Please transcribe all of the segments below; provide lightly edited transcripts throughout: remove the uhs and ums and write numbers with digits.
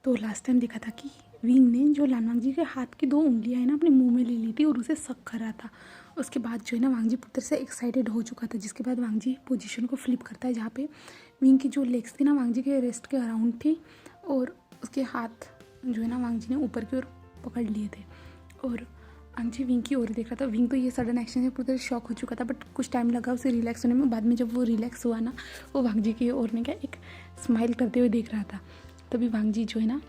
तो last time देखा था कि विंग ने जो लानवांग जी के हाथ की 2 उंगलियां है ना अपने मुंह में ले ली थी और उसे सक कर रहा था। उसके बाद जो है ना वांग जी पुत्र से एक्साइटेड हो चुका था, जिसके बाद वांग जी पोजीशन को फ्लिप करता है जहाँ पे विंग की जो लेग्स थी ना वांग जी के रेस्ट के अराउंड थी और उसके हाथ जो है ना वांग जी ने ऊपर की ओर पकड़ लिए थे और वांग जी विंग की ओर देख रहा था। विंग तो ये सडन एक्शन से पूरी तरह शॉक हो चुका था, बट कुछ टाइम लगा उसे रिलैक्स होने में। बाद में जब वो रिलैक्स हुआ ना, वो वांग जी की ओर ने क्या एक स्माइल करते हुए देख रहा था। तभी वांग जी जो है ना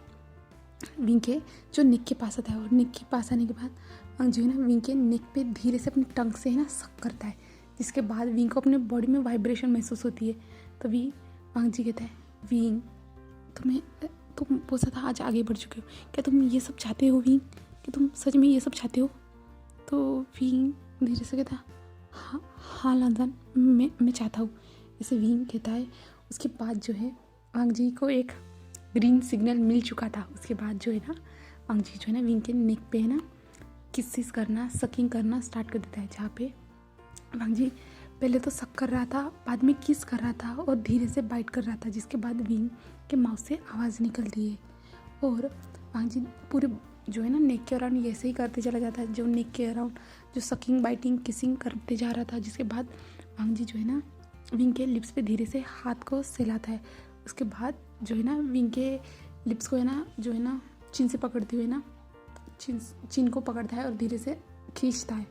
विंग के जो नेक के पास आता है और नेक के पास आने के बाद वांग जो है ना विंग के नेक पे धीरे से अपनी टंग से है ना सक करता है, जिसके बाद विंग को अपने बॉडी में वाइब्रेशन महसूस होती है। तभी वांग जी कहता है, विंग तुम बहुत ज़्यादा आज आगे बढ़ चुके हो, क्या तुम ये सब चाहते हो विंग, कि तुम सच में ये सब चाहते हो? तो विंग धीरे से कहता, हाँ लानजान, मैं चाहता हूँ, ऐसे विंग कहता है। उसके बाद जो है वांग जी को एक ग्रीन सिग्नल मिल चुका था। उसके बाद जो है ना वांग जी जो है ना विंग के नेक पे है ना किसेस करना, सकिंग करना स्टार्ट कर देता है, जहाँ पे वांग जी पहले तो सक कर रहा था, बाद में किस कर रहा था और धीरे से बाइट कर रहा था, जिसके बाद विंग के माउथ से आवाज़ निकलती है और वांग जी पूरे जो है ना नेक के अराउंड ऐसे ही करते चला जाता है, जो नेक के अराउंड जो सकिंग बाइटिंग किसिंग करते जा रहा था। जिसके बाद वांग जी जो है ना विंग के लिप्स पे धीरे से हाथ को सहलाता है। उसके बाद जो है ना विंग के लिप्स को है ना जो है ना चिन से पकड़ते हुए ना चिन को पकड़ता है और धीरे से खींचता है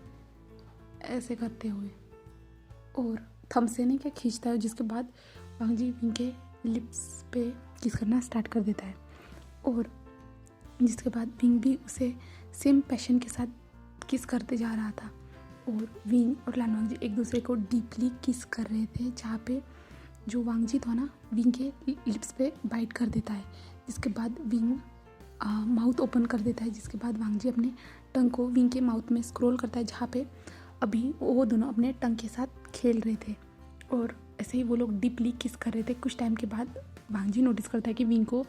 ऐसे करते हुए, और थंब से नहीं क्या खींचता है। जिसके बाद वांग जी विंग के लिप्स पे किस करना स्टार्ट कर देता है और जिसके बाद विंग भी उसे सेम पैशन के साथ किस करते जा रहा था और विंग और लानवांग जी एक दूसरे को डीपली किस कर रहे थे, जहाँ पे जो वांग जी था ना विंग के लिप्स पे बाइट कर देता है। जिसके बाद विंग माउथ ओपन कर देता है, जिसके बाद वांग जी अपने टंग को विंग के माउथ में स्क्रॉल करता है, जहाँ पे अभी वो दोनों अपने टंग के साथ खेल रहे थे और ऐसे ही वो लोग डीपली किस कर रहे थे। कुछ टाइम के बाद वांग जी नोटिस करता है कि विंग को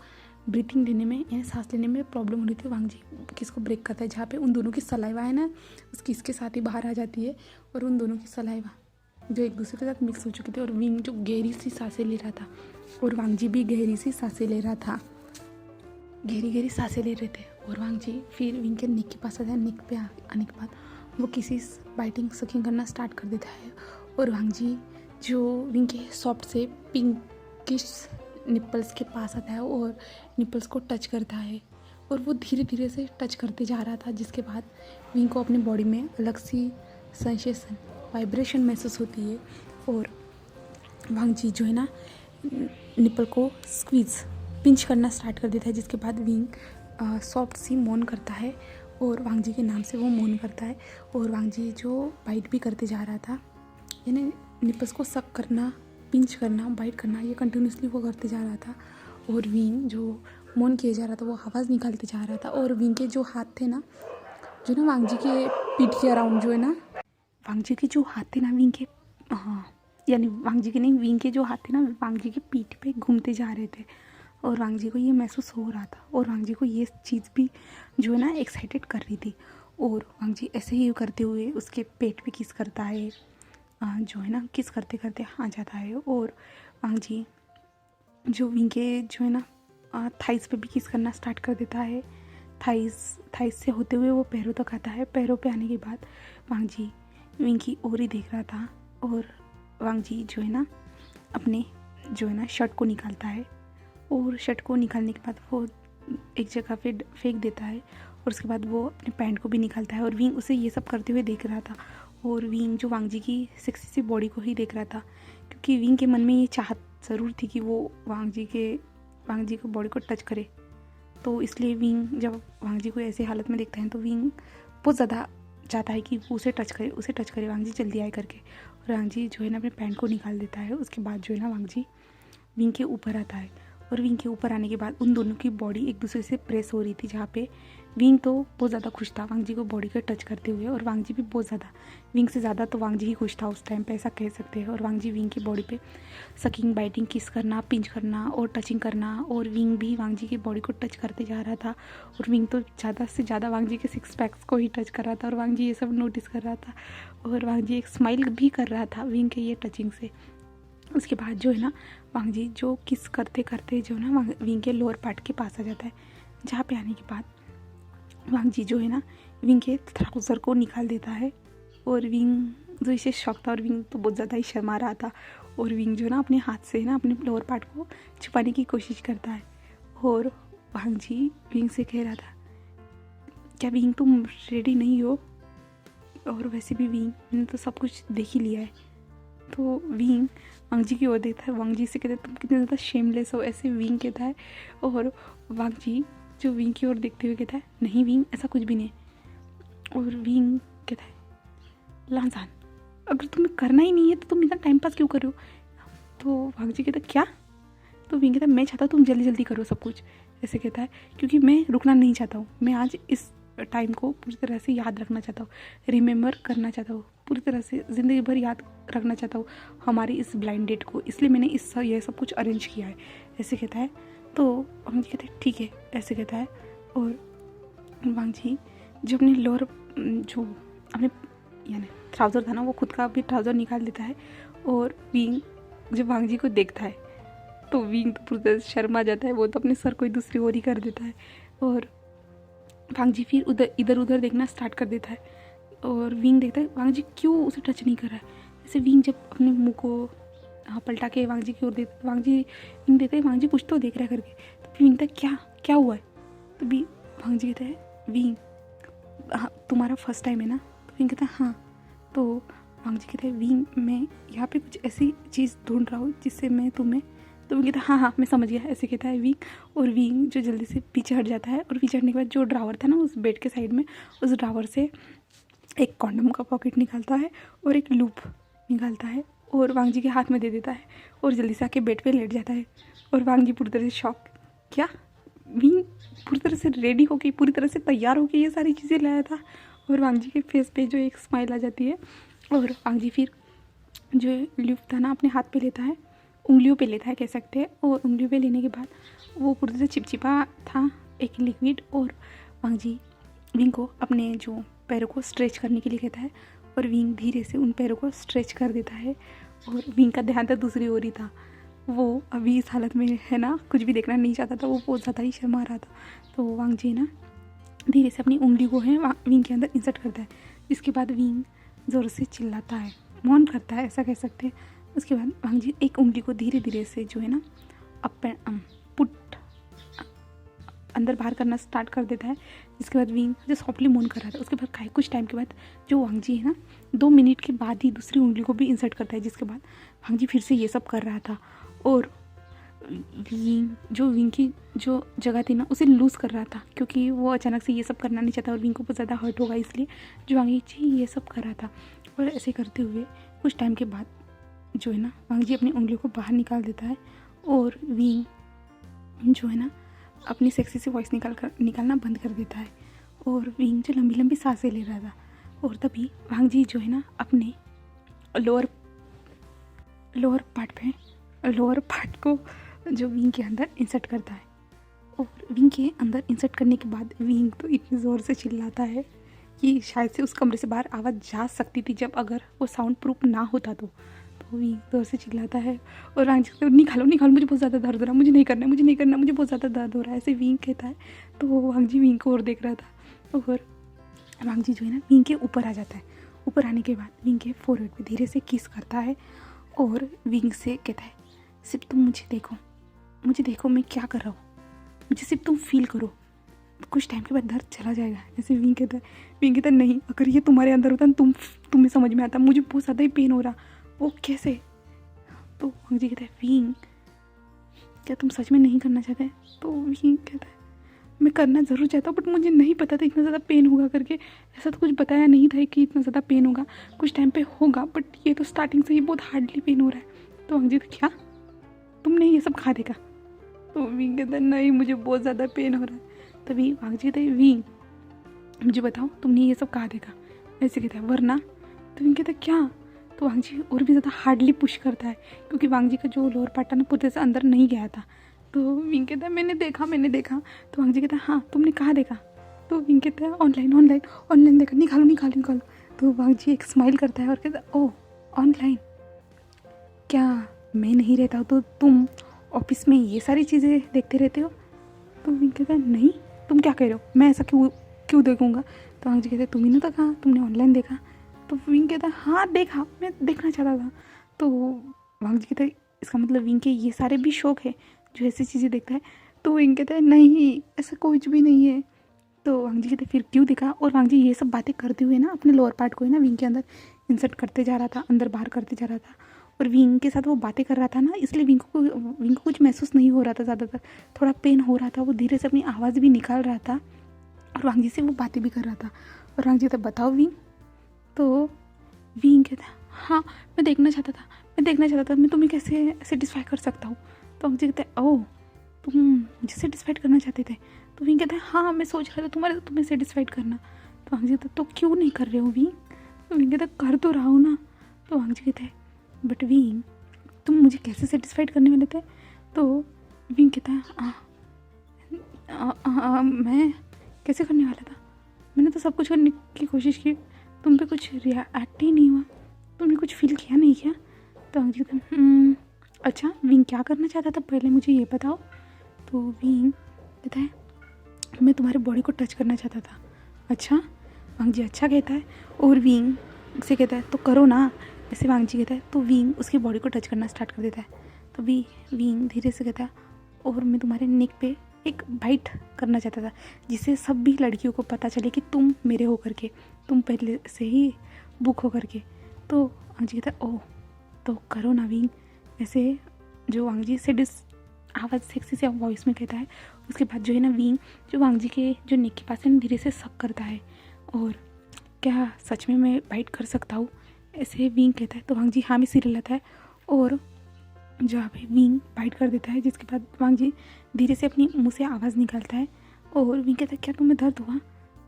ब्रीथिंग लेने में यानी सांस लेने में प्रॉब्लम हो रही थी। वांग जी किस को ब्रेक करता है, जहाँ पे उन दोनों की सलाइवा है ना उस किस के साथ ही बाहर आ जाती है और उन दोनों की सलाइवा जो एक दूसरे के साथ मिक्स हो चुकी थी और विंग जो गहरी सी सांसें ले रहा था और वांग जी भी गहरी सी सांसें ले रहा था, गहरी सांसें ले रहे थे। और वांग जी फिर विंग के नेक के पास आता है। नेक पे आने के बाद वो किसी बाइटिंग सकिंग करना स्टार्ट कर देता है और वांग जी जो विंग के सॉफ्ट से पिंकिश निप्पल्स के पास आता है और निप्पल्स को टच करता है और वो धीरे धीरे से टच करते जा रहा था। जिसके बाद विंग को अपनी बॉडी में अलग सी सेंसेशन वाइब्रेशन महसूस होती है और वांग जी जो है ना निप्पल को स्क्वीज पिंच करना स्टार्ट कर देता है। जिसके बाद विंग सॉफ्ट सी मौन करता है और वांग जी के नाम से वो मौन करता है और वांग जी जो बाइट भी करते जा रहा था, यानी निप्पल्स को सक करना, पिंच करना, बाइट करना, ये कंटिन्यूसली वो करते जा रहा था और विंग जो मौन किए जा रहा था वो आवाज़ निकालते जा रहा था। और विंग के जो हाथ थे ना जो ना वांग जी के पीठ के अराउंड जो है ना वांग जी के जो हाथ थे ना विंग के यानी वांग जी के नहीं विंग के जो हाथ थे ना वांग जी के पीठ पे घूमते जा रहे थे और वांग जी को ये महसूस हो रहा था और वांग जी को ये चीज़ भी जो है ना एक्साइटेड कर रही थी और वांग जी ऐसे ही करते हुए उसके पेट पे किस करता है, जो है ना किस करते करते आ जाता है और वांग जी जो विंग के जो है ना थाइस पे भी किस करना स्टार्ट कर देता है। थाइस से होते हुए वो पैरों तक आता है। पैरों पे आने के बाद वांग जी विंग की ओर ही देख रहा था और वांग जी जो है ना अपने जो है ना शर्ट को निकालता है और शर्ट को निकालने के बाद वो एक जगह पे फेंक देता है और उसके बाद वो अपने पैंट को भी निकालता है और विंग उसे ये सब करते हुए देख रहा था और विंग जो वांग जी की सेक्सी सी बॉडी को ही देख रहा था, क्योंकि विंग के मन में ये चाहत ज़रूर थी कि वो वांग जी को बॉडी को टच करे। तो इसलिए विंग जब वांग जी को ऐसे हालत में देखता है तो विंग बहुत ज़्यादा चाहता है कि वो उसे टच करे वांग जी जल्दी आए करके। और वांग जी जो है ना अपने पैंट को निकाल देता है। उसके बाद जो है ना वांग जी विंग के ऊपर आता है और विंग के ऊपर आने के बाद उन दोनों की बॉडी एक दूसरे से प्रेस हो रही थी, जहाँ पे विंग तो बहुत ज़्यादा खुश था वांग जी को बॉडी को टच करते हुए और वांग जी भी बहुत ज़्यादा, विंग से ज़्यादा तो वांग जी ही खुश था उस टाइम पे, ऐसा कह सकते हैं। और वांग जी विंग की बॉडी पे सकिंग बाइटिंग किस करना, पिंच करना और टचिंग करना और विंग भी वांग जी की बॉडी को टच करते जा रहा था और विंग तो ज़्यादा से ज़्यादा वांग जी के सिक्स पैक्स को ही टच कर रहा था और वांग जी ये सब नोटिस कर रहा था और वांग जी एक स्माइल भी कर रहा था विंग के ये टचिंग से। उसके बाद जो है ना वांग जी जो किस करते करते जो है ना विंग के लोअर पार्ट के पास आ जाता है, जहाँ पे आने के बाद वांग जी जो है ना विंग के ट्राउज़र को निकाल देता है। और विंग जो इसे शौक था, और विंग तो बहुत ज़्यादा ही शर्मा रहा था, और विंग जो है ना अपने हाथ से ना अपने लोअर पार्ट को छुपाने की कोशिश करता है। और वांग जी विंग से कह रहा था, क्या विंग तुम रेडी नहीं हो? और वैसे भी विंग मैंने तो सब कुछ देख ही लिया है। तो विंग वांग जी की ओर देखता है, वांग जी से कहता है तुम कितने ज़्यादा शेमलेस हो, ऐसे विंग कहता है। और वांग जी जो विंग की ओर देखते हुए कहता है, नहीं विंग ऐसा कुछ भी नहीं। और विंग कहता है, लांसान अगर तुम्हें करना ही नहीं है तो तुम इतना टाइम पास क्यों कर रहे हो? तो वांग जी कहता है क्या? तो विंग कहता है मैं चाहता हूँ तुम जल्दी जल्दी करो सब कुछ, ऐसे कहता है, क्योंकि मैं रुकना नहीं चाहता हूँ। मैं आज इस टाइम को पूरी तरह से याद रखना चाहता हूँ, रिमेम्बर करना चाहता हूँ, पूरी तरह से ज़िंदगी भर याद रखना चाहता हूँ हमारी इस ब्लाइंड डेट को, इसलिए मैंने ये सब कुछ अरेंज किया है, ऐसे कहता है। तो वांग जी कहते हैं ठीक है, ऐसे कहता है। और वांग जी जो अपने लोअर जो अपने यानी ट्राउज़र था ना, वो खुद का भी ट्राउज़र निकाल देता है। और विंग जब वांग जी को देखता है तो विंग तो पूरी तरह से शर्मा जाता है, वो तो अपने सर को दूसरी ओर ही कर देता है। और वांग जी फिर इधर उधर देखना स्टार्ट कर देता है। और विंग देखता है वांग जी क्यों उसे टच नहीं कर रहा है। ऐसे विंग जब अपने मुंह को पलटा के वांग जी की ओर देखता, विंग देखता है वांग जी कुछ तो देख रहा है करके। तो विंग कहता है क्या हुआ है? तो वांग जी कहता है विंग हाँ तुम्हारा फर्स्ट टाइम है ना? तो विंग कहता है हाँ। तो वांग जी कहते हैं विंग मैं यहाँ पे कुछ ऐसी चीज़ ढूंढ रहा हूँ जिससे मैं तुम्हें, तो विंग कहता है हाँ मैं समझ गया, ऐसे कहता है विंग। और विंग जो जल्दी से पीछे हट जाता है, और पीछे हटने के बाद जो ड्रावर था ना उस बेड के साइड में, उस ड्रावर से एक कॉन्डम का पॉकेट निकालता है और एक लूप निकालता है और वांग जी के हाथ में दे देता है, और जल्दी से आके बेड पे लेट जाता है। और वांग जी पूरी तरह से शॉक, क्या विंग पूरी तरह से रेडी होके पूरी तरह से तैयार होके ये सारी चीज़ें लाया था? और वांग जी के फेस पे जो एक स्माइल आ जाती है। और वांग जी फिर जो लूप था ना अपने हाथ पे लेता है, उंगलियों पे लेता है कह सकते हैं। और उंगलियों पे लेने के बाद वो पूरी तरह से चिपचिपा था एक लिक्विड। और वांग जी विंग को अपने जो पैरों को स्ट्रेच करने के लिए कहता है, और विंग धीरे से उन पैरों को स्ट्रेच कर देता है। और विंग का ध्यान तो दूसरी ओर ही था, वो अभी इस हालत में है ना कुछ भी देखना नहीं चाहता था, वो बहुत ज़्यादा ही शर्मा रहा था। तो वांग जी ना धीरे से अपनी उंगली को है विंग के अंदर इंसर्ट करता है, जिसके बाद विंग ज़ोर से चिल्लाता है, मौन करता है ऐसा कह सकते हैं। उसके बाद वांग जी एक उंगली को धीरे धीरे से जो है ना पुट अंदर बाहर करना स्टार्ट कर देता है, जिसके बाद विंग जो सॉफ्टली मौन कर रहा था, उसके बाद कुछ टाइम के बाद जो वांग जी है ना 2 मिनट के बाद ही दूसरी उंगली को भी इंसर्ट करता है, जिसके बाद वांग जी फिर से ये सब कर रहा था। और विंग की जो जगह थी ना उसे लूज़ कर रहा था, क्योंकि वो अचानक से ये सब करना नहीं चाहता और विंग को बहुत ज़्यादा हर्ट होगा, इसलिए जो वांग जी ये सब कर रहा था। और ऐसे करते हुए कुछ टाइम के बाद जो है ना वांग जी अपनी उंगलियों को बाहर निकाल देता है, और विंग जो है ना अपनी सेक्सी सी वॉइस निकालना बंद कर देता है। और विंग जो लंबी लंबी सांसें ले रहा था, और तभी वांग जी जो है ना अपने लोअर पार्ट को जो विंग के अंदर इंसर्ट करता है। और विंग के अंदर इंसर्ट करने के बाद विंग तो इतनी ज़ोर से चिल्लाता है कि शायद से उस कमरे से बाहर आवाज़ जा सकती थी, जब अगर वो साउंड प्रूफ ना होता तो विंग ज़ोर से चिल्लाता है। और वांग जी कहते हैं निकालो मुझे बहुत ज़्यादा दर्द हो रहा है, मुझे नहीं करना, मुझे बहुत ज़्यादा दर्द हो रहा है, ऐसे विंग कहता है। तो वांग जी विंग को और देख रहा था, और वांग जी जो है ना विंग के ऊपर आ जाता है। ऊपर आने के बाद विंग के फोरहेड पे धीरे से किस करता है, और विंग से कहता है सिर्फ तुम मुझे देखो मैं क्या कर रहा हूँ, मुझे सिर्फ तुम फील करो, कुछ टाइम के बाद दर्द चला जाएगा, ऐसे विंग कहता है नहीं, अगर ये तुम्हारे अंदर होता ना तुम्हें समझ में आता, मुझे बहुत ज़्यादा ही पेन हो रहा, वो कैसे? तो वांग जी कहता है विंग क्या तुम सच में नहीं करना चाहते? तो विंग कहता है मैं करना ज़रूर चाहता हूँ, बट मुझे नहीं पता था इतना ज़्यादा पेन होगा करके, ऐसा तो कुछ बताया नहीं था कि इतना ज़्यादा पेन होगा, कुछ टाइम पे होगा, बट ये तो स्टार्टिंग से ही बहुत हार्डली पेन हो रहा है। तो वांग जी क्या तुमने ये सब खा देखा? तो विंग कहता है नहीं, मुझे बहुत ज़्यादा पेन हो रहा है। तभी वांग जी कहता है विंग मुझे बताओ तुमने ये सब कहा देखा? ऐसे कहता है वरना। तो विंग कहता है क्या? तो वांग जी और भी ज़्यादा हार्डली पुश करता है, क्योंकि वांग जी का जो लोअर पार्ट था ना पूरे से अंदर नहीं गया था। तो विंग कहता है मैंने देखा। तो वांग जी कहता है हाँ तुमने कहाँ देखा? तो विंग कहता है ऑनलाइन देखा, निकालो। तो वांग जी एक स्माइल करता है और कहता है ओह ऑनलाइन, क्या मैं नहीं रहता हूँ तो तुम ऑफिस में ये सारी चीज़ें देखते रहते हो? तो विंग कहता है नहीं, तुम क्या कह रहे हो, मैं ऐसा क्यों क्यों देखूँगा? तो वांग जी कहते हैं तुम ही ने तो कहा, तुमने ऑनलाइन देखा। तो विंग कहता है हाँ देखा, मैं देखना चाहता था। तो वांग जी कहते हैं इसका मतलब विंग के ये सारे भी शौक है जो ऐसी चीज़ें देखता है? तो विंग कहता है नहीं, ऐसा कुछ भी नहीं है। तो वांग जी कहते फिर क्यों देखा? और वांग जी ये सब बातें करते हुए ना अपने लोअर पार्ट को है ना विंग के अंदर इंसर्ट करते जा रहा था, अंदर बाहर करते जा रहा था। और विंग के साथ वो बातें कर रहा था ना, इसलिए विंग को कुछ महसूस नहीं हो रहा था ज़्यादातर, थोड़ा पेन हो रहा था। वो धीरे से अपनी आवाज़ भी निकाल रहा था और वांग जी से वो बातें भी कर रहा था। और वांग जी कहता बताओ विंग। तो विंग कहता हाँ मैं देखना चाहता था, मैं तुम्हें कैसे सेटिस्फाई कर सकता हूँ? तो वांग जी कहता है ओह, तुम मुझे सेटिस्फाइड करना चाहते थे? तो विंग कहता है हाँ मैं सोच रहा था तुम्हें सेटिस्फाइड करना। तो वांग जी कहता तो क्यों नहीं कर रहे हो विंग? तो विंग कहता कर तो रहा हूँ ना। तो वांग जी कहता है बट विंग तुम मुझे कैसे सेटिस्फाइड करने वाले थे? तो विंग कहता है मैं कैसे करने वाला था, मैंने तो सब कुछ करने की कोशिश की, तुम पे कुछ रिएक्ट ही नहीं हुआ, तुमने कुछ फील किया नहीं क्या? तो वांग जी कहता अच्छा विंग क्या करना चाहता था पहले मुझे ये बताओ। तो विंग कहता है मैं तुम्हारे बॉडी को टच करना चाहता था। अच्छा, वांग जी अच्छा कहता है और विंग से कहता है तो करो ना, ऐसे वांग जी कहता है। तो विंग उसकी बॉडी को टच करना स्टार्ट कर देता है। तो विंग धीरे से कहता है और मैं तुम्हारे नेक पे एक बाइट करना चाहता था जिससे सब भी लड़कियों को पता चले कि तुम मेरे हो करके, तुम पहले से ही बुक हो करके। तो वांग जी कहता है ओह तो करो ना विंग। ऐसे जो वांग जी से आवाज़ सेक्सी से वॉइस में कहता है। उसके बाद जो है ना विंग जो वांग जी के जो नेक के पास है ना धीरे से सक करता है और क्या सच में मैं बाइट कर सकता हूँ, ऐसे विंग कहता है। तो वांग जी हाँ में सिर हिलाता है और जहाँ पे विंग बाइट कर देता है, जिसके बाद वांग जी धीरे से अपनी मुँह से आवाज़ निकालता है और विंग कहता है क्या तुम्हें दर्द हुआ?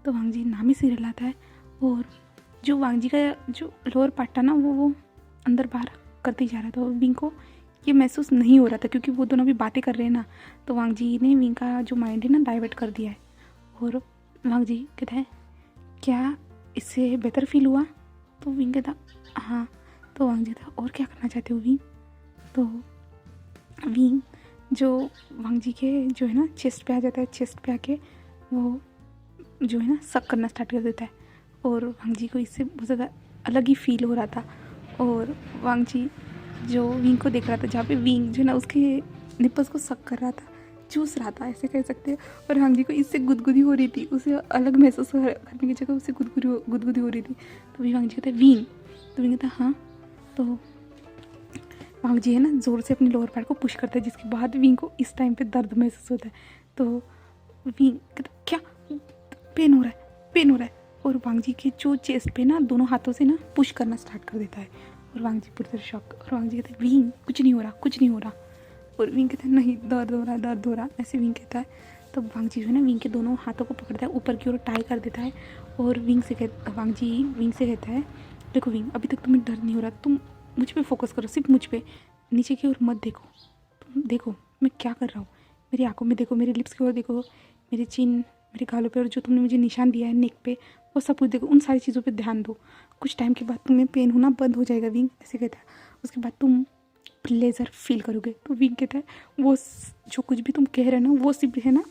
तो वांग जी ना में सिर हिलाता है और जो वांग जी का जो लोअर पार्ट था ना वो अंदर बाहर करते जा रहा था और विंग को ये महसूस नहीं हो रहा था क्योंकि वो दोनों भी बातें कर रहे हैं ना। तो वांग जी ने विंग का जो माइंड है ना डाइवर्ट कर दिया है और वांग जी कहता है क्या इससे बेहतर फील हुआ? तो विंग कहता हाँ। तो वांग जी था और क्या करना चाहते हो विंग? तो विंग जो वांग जी के जो है ना चेस्ट पे आ जाता है, चेस्ट पे आके वो जो है ना सक करना स्टार्ट कर देता है और वांग जी को इससे बहुत ज़्यादा अलग ही फील हो रहा था। और वांग जी जो विंग को देख रहा था, जहाँ पे विंग जो है ना उसके निप्पल्स को सक कर रहा था, चूस रहा था ऐसे कह सकते हैं। और वांग जी को इससे गुदगुदी हो रही थी, उसे अलग महसूस करने की जगह उसे गुदगुदी हो रही थी। तो भी वांग जी कहता है विंग। तो विंग कहता हाँ। तो वांग जी है ना ज़ोर से अपने लोअर पार्ट को पुश करता है, जिसके बाद विंग को इस टाइम पे दर्द महसूस होता है। तो विंग कहता क्या पेन हो रहा है और वांग जी के जो चेस्ट पे ना दोनों हाथों से ना पुश करना स्टार्ट कर देता है और वांग जी पूरी तरह शॉक। और वांग जी कहते हैं विंग कुछ नहीं हो रहा। और विंग कहता है नहीं दर्द हो रहा ऐसे विंग कहता है। तो वांग जी जो है ना विंग के दोनों हाथों को पकड़ता है, ऊपर की ओर टाई कर देता है और वांग जी विंग से कहता है देखो विंग अभी तक तुम्हें दर्द नहीं हो रहा, तुम मुझ पे फोकस करो, सिर्फ मुझ पे, नीचे की ओर मत देखो, तुम देखो मैं क्या कर रहा हूँ, मेरी आंखों में देखो, मेरे लिप्स की ओर देखो, मेरे चिन, मेरे गालों पे और जो तुमने मुझे निशान दिया है नेक पे वो सब कुछ देखो, उन सारी चीज़ों पे ध्यान दो, कुछ टाइम के बाद तुम्हें पेन होना बंद हो जाएगा विंग ऐसे कहता है। उसके बाद तुम प्लेजर फील करोगे। तो विंग कहता है वो जो कुछ भी तुम कह रहे हो ना वो सिर्फ है ना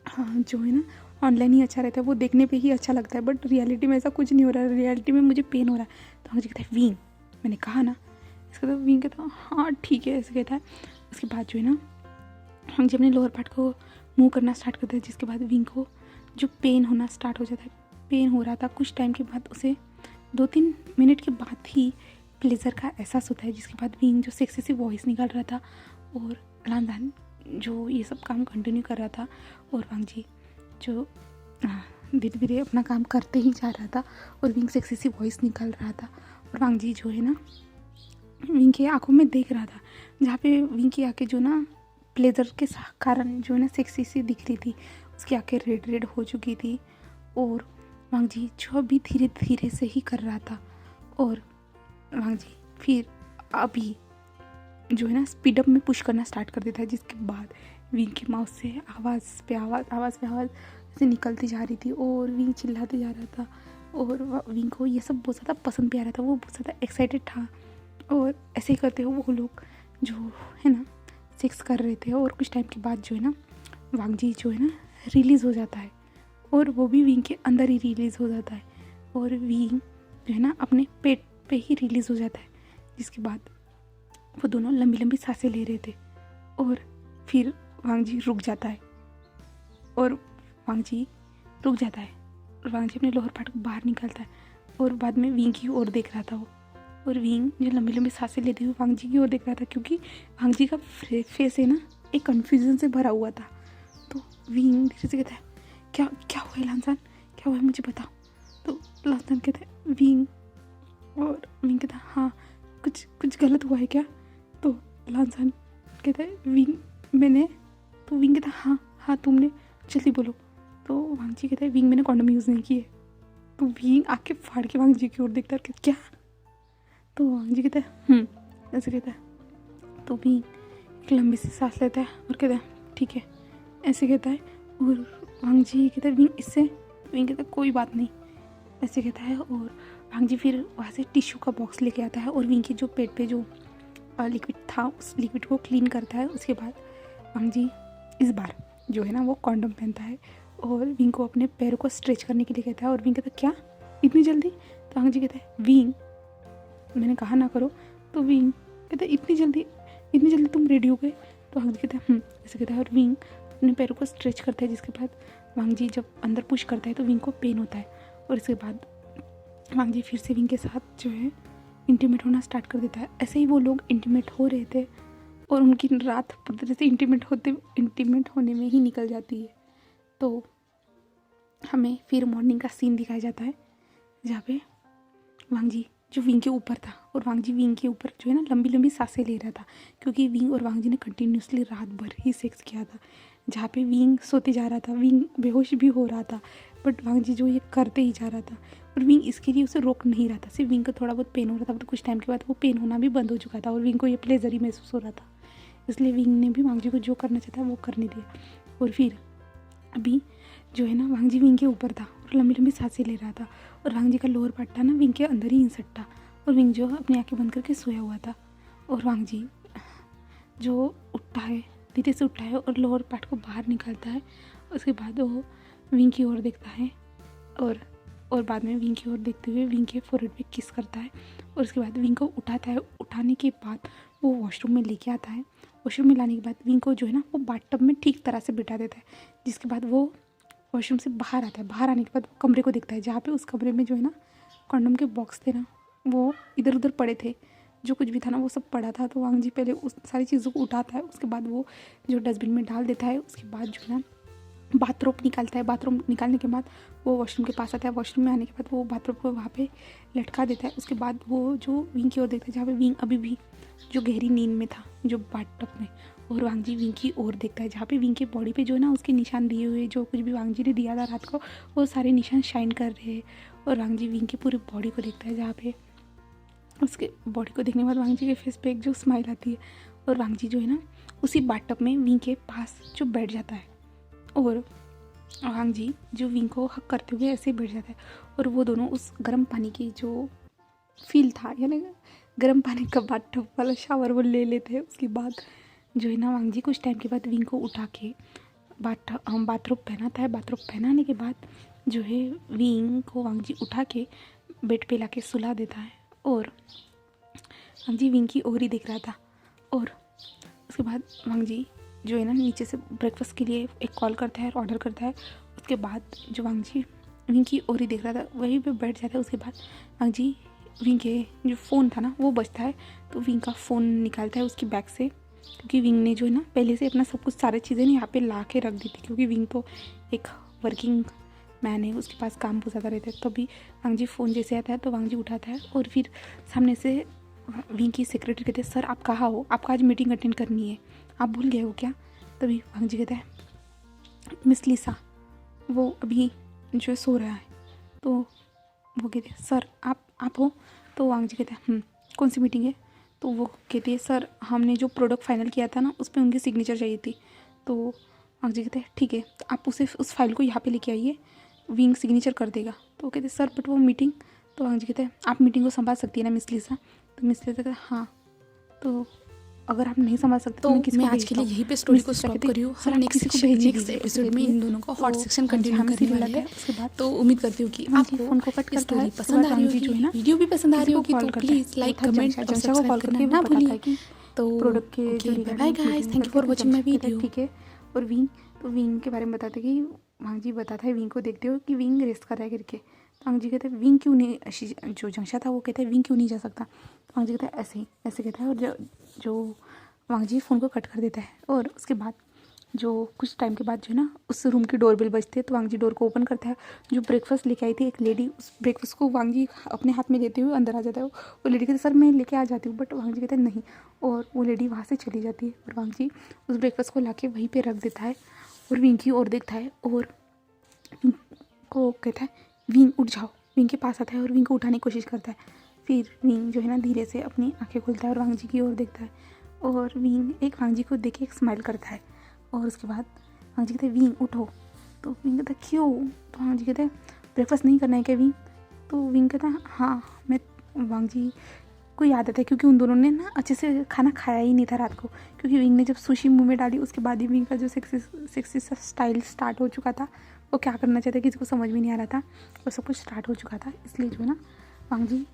हाँ जो है ना ऑनलाइन ही अच्छा रहता है, वो देखने पे ही अच्छा लगता है, बट रियलिटी में ऐसा कुछ नहीं हो रहा है, रियलिटी में मुझे पेन हो रहा है। तो मुझे कहता है विंग मैंने कहा ना, इसका तो विंग कहता है हाँ ठीक है ऐसे कहता है। उसके बाद जो है ना हम जब अपने लोअर पार्ट को मूव करना स्टार्ट करते हैं, जिसके बाद विंग को जो पेन होना स्टार्ट हो जाता है, पेन हो रहा था कुछ टाइम के बाद, उसे 2-3 मिनट के बाद ही प्लेजर का एहसास होता है, जिसके बाद विंग जो सेक्सी सी वॉइस निकाल रहा था और लान जो ये सब काम कंटिन्यू कर रहा था और वांग जी जो धीरे धीरे अपना काम करते ही जा रहा था और विंग सेक्सी सी वॉइस निकाल रहा था और वांग जी जो है ना विंग की आंखों में देख रहा था, जहाँ पे विंग की आंखें जो ना प्लेजर के कारण जो है ना सेक्सी सी दिख रही थी, उसकी आंखें रेड हो चुकी थी और वांग जी जो अभी धीरे धीरे से ही कर रहा था और वांग जी फिर अभी जो है ना स्पीड अप में पुश करना स्टार्ट कर देता है, जिसके बाद विंग की माउथ से आवाज़ पे आवाज़ से निकलती जा रही थी और विंग चिल्लाते जा रहा था और विंग को ये सब बहुत ज़्यादा पसंद भी आ रहा था, वो बहुत ज़्यादा एक्साइटेड था और ऐसे ही करते हुए वो लोग जो है ना सेक्स कर रहे थे और कुछ टाइम के बाद जो है ना वांग जी जो है ना रिलीज़ हो जाता है और वो भी विंग के अंदर ही रिलीज़ हो जाता है और विंग जो है ना अपने पेट पे ही रिलीज़ हो जाता है, जिसके बाद वो दोनों लंबी लंबी सांसें ले रहे थे और फिर वांग जी रुक जाता है और वांग जी अपने लोअर पार्ट को बाहर निकालता है और बाद में विंग की ओर देख रहा था वो, और विंग जो लंबी लंबी सांसें लेते हुए वांग जी की ओर देख रहा था क्योंकि वांग जी का फेस है ना एक कन्फ्यूजन से भरा हुआ था। तो विंग धीरे से कहता है क्या क्या हुआ है लानसान, क्या हुआ है मुझे बताओ। तो लानसान कहता है विंग, और विंग कहता है हाँ कुछ गलत हुआ है क्या। तो लानसान कहता है विंग मैंने, तो विंग कहता है हाँ तुमने, जल्दी बोलो। तो वांग जी कहता है विंग मैंने कॉन्डम यूज़ नहीं किए। तो विंग आके फाड़ के वांग जी की ओर देखता है क्या। तो वांग जी कहता है ऐसे कहता है। तो विंग एक लंबी सी सांस लेता है और कहता है ठीक है ऐसे कहता है। और वांग जी कहता है विंग इससे, विंग कहता है कोई बात नहीं ऐसे कहता है। और वांग जी फिर वहाँ से टिश्यू का बॉक्स लेके आता है और विंग के जो पेट पे जो लिक्विड था उस लिक्विड को क्लीन करता है। उसके बाद वांग जी इस बार जो है ना वो कॉन्डम पहनता है और विंग को अपने पैरों को स्ट्रेच करने के लिए कहता है। और विंग कहता है क्या इतनी जल्दी। तो वांग जी कहता है विंग मैंने कहा ना करो। तो विंग कहता है इतनी जल्दी तुम रेडी हो गए। तो वांग जी कहता है ऐसे कहता है और विंग अपने पैरों को स्ट्रेच करता है, जिसके बाद वांग जी जब अंदर पुश करता है तो विंग को पेन होता है और इसके बाद वांग जी फिर से विंग के साथ जो है इंटीमेट होना स्टार्ट कर देता है। ऐसे ही वो लोग इंटीमेट हो रहे थे और उनकी रात पूरी तरह से इंटीमेट होने में ही निकल जाती है। तो हमें फिर मॉर्निंग का सीन दिखाया जाता है जहाँ पे वांग जी जो विंग के ऊपर था और वांग जी विंग के ऊपर जो है ना लंबी लंबी सांसें ले रहा था क्योंकि विंग और वांग जी ने कंटिन्यूसली रात भर ही सेक्स किया था। जहाँ पे विंग सोते जा रहा था, विंग बेहोश भी हो रहा था, बट वांग जी जो ये करते ही जा रहा था और विंग इसके लिए उसे रोक नहीं रहा था। सिर्फ विंग को थोड़ा बहुत पेन हो रहा था, बट कुछ टाइम के बाद वो पेन होना भी बंद हो चुका था और विंग को ये प्लेजर ही महसूस हो रहा था। इसलिए विंग ने भी वांग जी को जो करना चाहता वो करने दिया। और फिर अभी जो है ना वांग जी विंग के ऊपर था और लंबी लंबी सांसें ले रहा था और वांग जी का लोअर पार्ट था ना विंग के अंदर ही इंसर्ट था और विंग जो अपनी आंखें बंद करके सोया हुआ था। और वांग जी जो उठता है, धीरे से उठता है और लोअर पार्ट को बाहर निकालता है। उसके बाद वो विंग की ओर देखता है और बाद में विंग की ओर देखते हुए विंग के फोरहेड पे किस करता है और उसके बाद विंग को उठाता है। उठाने के बाद वो वॉशरूम में लेके आता है। वॉशरूम में लाने के बाद विंग को जो है ना वो बाथटब में ठीक तरह से बिठा देता है, जिसके बाद वो वॉशरूम से बाहर आता है। बाहर आने के बाद वो कमरे को देखता है जहाँ पे उस कमरे में जो है ना कॉन्डम के बॉक्स थे ना वो इधर उधर पड़े थे, जो कुछ भी था ना वो सब पड़ा था। तो वांग जी पहले उस सारी चीज़ों को उठाता है, उसके बाद वो जो डस्टबिन में डाल देता है। उसके बाद जो है ना बाथरूम निकालता है। बाथरूम निकालने के बाद वो वॉशरूम के पास आता है। वॉशरूम में आने के बाद वो बाथरूम को वहाँ पे लटका देता है। उसके बाद वो जो विंग की ओर देखता है जहाँ पे विंग अभी भी जो गहरी नींद में था जो बाथटब में, और वांग जी विंग की ओर देखता है जहाँ पे विंग के बॉडी पे जो है ना उसके निशान दिए हुए, जो कुछ भी वांग जी ने दिया था रात को वो सारे निशान शाइन कर रहे हैं। और वांग जी विंग की पूरी बॉडी को देखता है जहाँ पे उसके बॉडी को देखने के बाद वांग जी के फेस पे एक जो स्माइल आती है और वांग जी जो है ना उसी बाथटब में विंग के पास जो बैठ जाता है और वांग जी जो विंग को हक करते हुए ऐसे बैठ जाता है और वो दोनों उस गर्म पानी की जो फील था यानी गर्म पानी का बाथटब वाला शावर वो ले लेते हैं। उसके बाद जो है ना वांग जी कुछ टाइम के बाद विंग को उठा के बाथरूम पहनाता है। बाथरूम पहनाने के बाद जो है विंग को वांग जी उठा के बेड पे लाके सुला देता है और वांग जी विंग की ओर ही देख रहा था। और उसके बाद वांग जी जो है ना नीचे से ब्रेकफास्ट के लिए एक कॉल करता है और ऑर्डर करता है। उसके बाद जो वांग जी विंग की ओर ही देख रहा था वहीं पे बैठ जाता है। उसके बाद वांग जी विंग के जो फ़ोन था ना वो बजता है तो विंग का फ़ोन निकालता है उसकी बैग से, क्योंकि विंग ने जो है ना पहले से अपना सब कुछ सारी चीज़ें यहाँ पे ला के रख दी थी, क्योंकि विंग तो एक वर्किंग मैन है, उसके पास काम बहुत ज़्यादा रहता है। तभी वांग जी फ़ोन जैसे आता है तो वांग जी उठाता है और फिर सामने से विंग की सेक्रेटरी कहते हैं सर आप कहाँ हो, आपको आज मीटिंग अटेंड करनी है, आप भूल गए हो क्या। तभी वांग जी कहता है मिस लिसा वो अभी जो है सो रहा है। तो वो कहते हैं सर आप हो। तो वांग जी कहते हैं कौन सी मीटिंग है। तो वो कहती है सर हमने जो प्रोडक्ट फाइनल किया था ना उस पर उनकी सिग्नेचर चाहिए थी। तो वांग जी कहते हैं ठीक है तो आप उस फाइल को यहाँ पे लेके आइए, विंग सिग्नेचर कर देगा। तो वो कहते हैं सर बट वो मीटिंग। तो वांग जी कहते हैं आप मीटिंग को संभाल सकती है ना मिस लिसा। तो मिस लिसा कहते हैं हाँ। तो अगर आप नहीं समझ सकते तो मैं आज के लिए यहीं पे स्टोरी को स्टॉप कर रही हूँ। हम नेक्स्ट एपिसोड में इन दोनों का हॉट सेक्शन कंटिन्यू करने वाले हैं। उसके बाद तो उम्मीद करती हूँ कि आपको फोन को कट करता स्टोरी है। पसंद आ रही जो है होगी, ना वीडियो भी पसंद आ रही होगी, तो कॉल करता प्लीज़ है। लाइक वो था कमेंट जंशा। और जंशा को सब्सक्राइब कॉल करना करके वो ना बताता भूलिए। है कि तो प्रोडक्ट के जो okay, bye guys, thank you for watching my video. ठीक है। और विंग, तो विंग के बारे में बताते कि वांग जी बताता है विंग को, देखते हो कि विंग रेस्ट कर रहा है करके। तो वांग जी कहते हैं विंग क्यों नहीं, जो जंशा था वो कहता है विंग क्यों नहीं जा सकता। तो वांग जी कहता है ऐसे ही, ऐसे कहता है। और जो वांग जी फ़ोन को कट कर देता है। और उसके बाद जो कुछ टाइम के बाद जो है ना उस रूम की डोरबेल बजती है। तो वांग जी डोर को ओपन करता है। जो ब्रेकफास्ट लेके आई थी एक लेडी, उस ब्रेकफास्ट को वांग जी अपने हाथ में लेते हुए अंदर आ जाता है। वो लेडी कहती है सर मैं लेके आ जाती हूँ, बट वांग जी कहते हैं नहीं। और वो लेडी वहाँ से चली जाती है। और वांग जी उस ब्रेकफास्ट को लाके वहीं पे रख देता है और विंग की ओर देखता है और विंग को कहता है विंग उठ जाओ। विंग के पास आता है और विंग को उठाने की कोशिश करता है। फिर विंग जो है ना धीरे से अपनी आंखें खोलता है और वांग जी की ओर देखता है। और विंग एक वांग जी को देख के एक स्माइल करता है। और उसके बाद वांग जी कहते हैं विंग उठो। तो विंग कहता है क्यों। तो वांग जी कहते हैं ब्रेकफास्ट नहीं करना है क्या विंग। तो विंग कहता है हाँ मैं, वांग जी को याद है क्योंकि उन दोनों ने ना अच्छे से खाना खाया ही नहीं था रात को। क्योंकि विंग ने जब सुशी मुंह में डाली उसके बाद ही विंग का जो सेक्सी सा स्टाइल स्टार्ट हो चुका था। वो क्या करना चाहता किसी को समझ में नहीं आ रहा था। वो सब कुछ स्टार्ट हो चुका था। इसलिए जो है ना वांग जी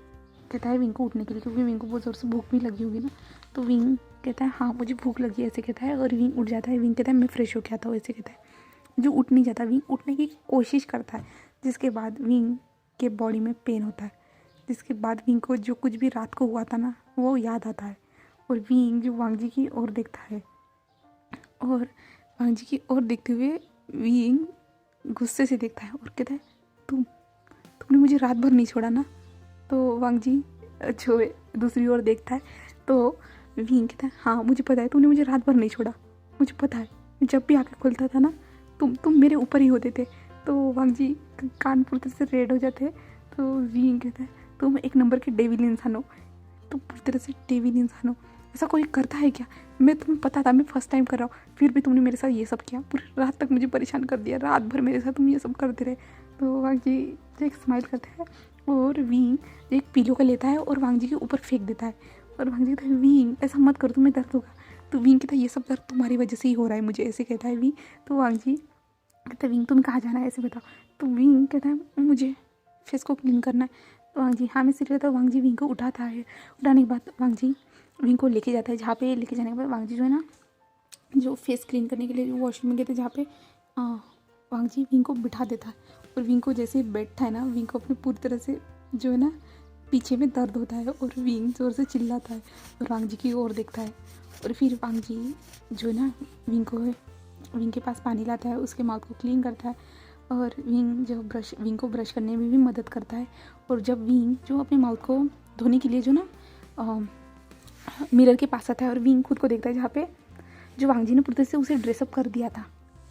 कहता है विंग को उठने के लिए, क्योंकि विंग को बहुत ज़ोर से भूख भी लगी होगी ना। तो विंग कहता है हाँ मुझे भूख लगी है, ऐसे कहता है। और विंग उठ जाता है। विंग कहता है मैं फ्रेश हो के आता हूँ, ऐसे कहता है। जो उठ नहीं जाता, विंग उठने की कोशिश करता है। जिसके बाद विंग के बॉडी में पेन होता है। जिसके बाद विंग को जो कुछ भी रात को हुआ था ना वो याद आता है। और विंग जो वांग जी की ओर देखता है। और वांग जी की ओर देखते हुए विंग गुस्से से देखता है और कहता है तुमने मुझे रात भर नहीं छोड़ा ना। तो वांग जी जो दूसरी ओर देखता है। तो विंग कहता है हाँ मुझे पता है तुमने मुझे रात भर नहीं छोड़ा, मुझे पता है। जब भी आँखें खोलता था ना तुम मेरे ऊपर ही होते थे। तो वांग जी कान पूरी तरह से रेड हो जाते हैं। तो विंग कहता है तुम एक नंबर के डेविल इंसान हो, तुम पूरी तरह से डेविल इंसान हो। ऐसा कोई करता है क्या। मैं तुम्हें पता था मैं फर्स्ट टाइम कर रहा हूँ, फिर भी तुमने मेरे साथ ये सब किया। पूरी रात तक मुझे परेशान कर दिया, रात भर मेरे साथ तुम ये सब करते रहे। तो वांग जी एक स्माइल करता है और विंग एक पिलो का लेता है और वांग जी के ऊपर फेंक देता है। और वांग जी कहता है विंग ऐसा मत करो, तुम्हें दर्द होगा। तो विंग कहता है ये सब दर्द तुम्हारी वजह से ही हो रहा है मुझे, ऐसे कहता है विंग। तो वांग जी कहता है विंग तुम्हें कहाँ जाना है ऐसे बताओ। तो विंग कहता है मुझे फेस को क्लीन करना है। तो वांग जी हाँ मैं सीख लेता हूँ। वांग जी विंग को उठाता है। उठाने के बाद वांग जी विंग को लेके जाता है। जहाँ पे लेके जाने के बाद वांग जी जो है ना जो फेस क्लीन करने के लिए वॉशरूम में गए थे जहाँ पे वांग जी विंग को बिठा देता है। और विंग को जैसे बैठता है ना विंग को अपनी पूरी तरह से जो है ना पीछे में दर्द होता है और विंग जोर से चिल्लाता है और वांग जी की ओर देखता है। और फिर वांग जी जो है ना विंग के पास पानी लाता है, उसके माउथ को क्लीन करता है। और विंग को ब्रश करने में भी मदद करता है। और जब विंग जो अपने माउथ को धोने के लिए जो ना मिरर के पास आता है और विंग खुद को देखता है जहाँ पे जो वांग जी ने पूरी तरह से उसे ड्रेसअप कर दिया था।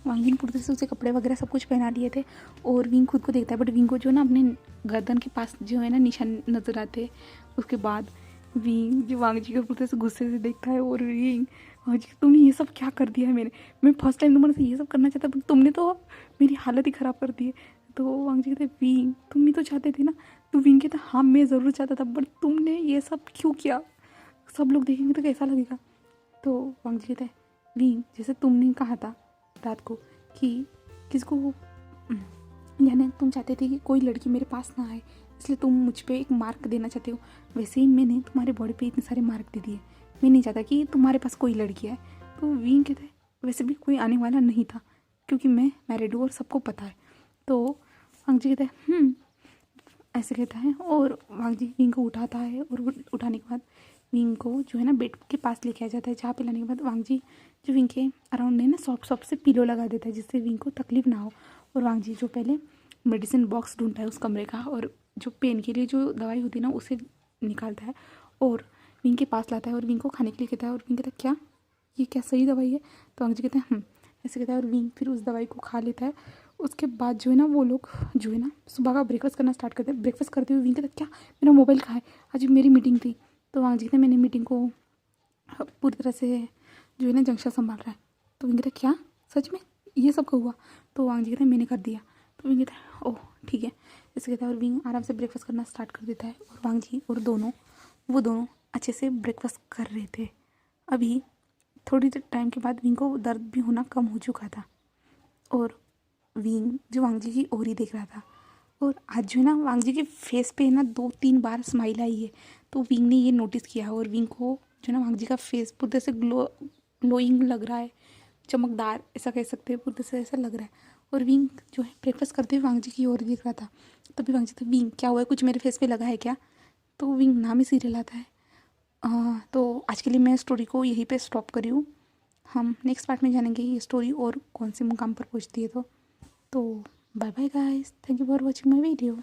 वांग जी ने पूरी तरह से उसे कपड़े वगैरह सब कुछ पहना लिए थे। और विंग खुद को देखता है, बट विंग को जो ना अपने गर्दन के पास जो है ना निशान नजर आते। उसके बाद विंग जो वांग जी को पूरी तरह से गुस्से से देखता है और विंग वांग जी तुमने ये सब क्या कर दिया है। मैं फर्स्ट टाइम तुम्हारे से ये सब करना चाहता बट तुमने तो मेरी हालत ही ख़राब कर दी है। तो वांग जी कहते विंग तुम ही तो चाहते थे ना। तो विंग कहता हाँ मैं ज़रूर चाहता था, बट तुमने ये सब क्यों किया, सब लोग देखेंगे तो कैसा लगेगा। तो वांग जी कहता है विंग जैसे तुमने कहा था रात को कि किसको यानी तुम चाहते थे कि कोई लड़की मेरे पास ना आए, इसलिए तुम मुझ पे एक मार्क देना चाहते हो, वैसे ही मैंने तुम्हारे बॉडी पे इतने सारे मार्क दे दिए। मैं नहीं चाहता कि तुम्हारे पास कोई लड़की आए। तो विंग कहता है वैसे भी कोई आने वाला नहीं था क्योंकि मैं मैरिड हूँ और सबको पता है। तो वांग जी कहता है ऐसे कहता है। और वांग जी विंग को उठाता है और उठाने के बाद विंग को जो है ना बेड के पास लेके आ जाता है। जहाँ पे लाने के बाद वांग जी जो विंग के अराउंड है ना सॉफ्ट से पिलो लगा देता है जिससे विंग को तकलीफ ना हो। और वांग जी जो पहले मेडिसिन बॉक्स ढूंढता है उस कमरे का और जो पेन के लिए जो दवाई होती है ना उसे निकालता है और विंग के पास लाता है और विंग को खाने के लिए कहता है। और विंग कहता है क्या ये क्या सही दवाई है। तो वांग जी कहते हैं ऐसे कहता है और विंग फिर उस दवाई को खा लेता है। उसके बाद जो है ना वो लोग जो है ना सुबह का ब्रेकफास्ट करना स्टार्ट करते हैं। ब्रेकफास्ट करते हुए विंग कहता है क्या मेरा मोबाइल कहाँ है, आज मेरी मीटिंग थी। तो वांग जी कहते मैंने मीटिंग को पूरी तरह से जो है ना जंक्शन संभाल रहा है। तो विंग कहता क्या सच में ये सब हुआ। तो वांग जी कहते हैं मैंने कर दिया। तो विंग कहता है ओह ठीक है ऐसे कहता है। और विंग आराम से ब्रेकफास्ट करना स्टार्ट कर देता है। और वांग जी और वो दोनों अच्छे से ब्रेकफास्ट कर रहे थे। अभी थोड़ी टाइम के बाद विंग को दर्द भी होना कम हो चुका था और विंग जो वांग जी की ओर ही देख रहा था। और आज जो है ना वांग जी के फेस पे ना 2-3 बार स्माइल आई है, तो विंग ने ये नोटिस किया और विंग को जो ना वांग जी का फेस पूरी तरह से ग्लोइंग लग रहा है, चमकदार ऐसा कह सकते हैं, पूरी तरह से ऐसा लग रहा है। और विंग जो है ब्रेकफास्ट करते हुए वांग जी की ओर देख रहा था। तभी वांग जी तो विंग क्या हुआ है, कुछ मेरे फेस पे लगा है क्या? तो विंग नाम ही सीरियल आता है। तो आज के लिए मैं स्टोरी को यहीं पे स्टॉप करी हूँ। हम नेक्स्ट पार्ट में जानेंगे ये स्टोरी और कौन से मुकाम पर पहुँचती है। तो bye bye guys, thank you for watching my video.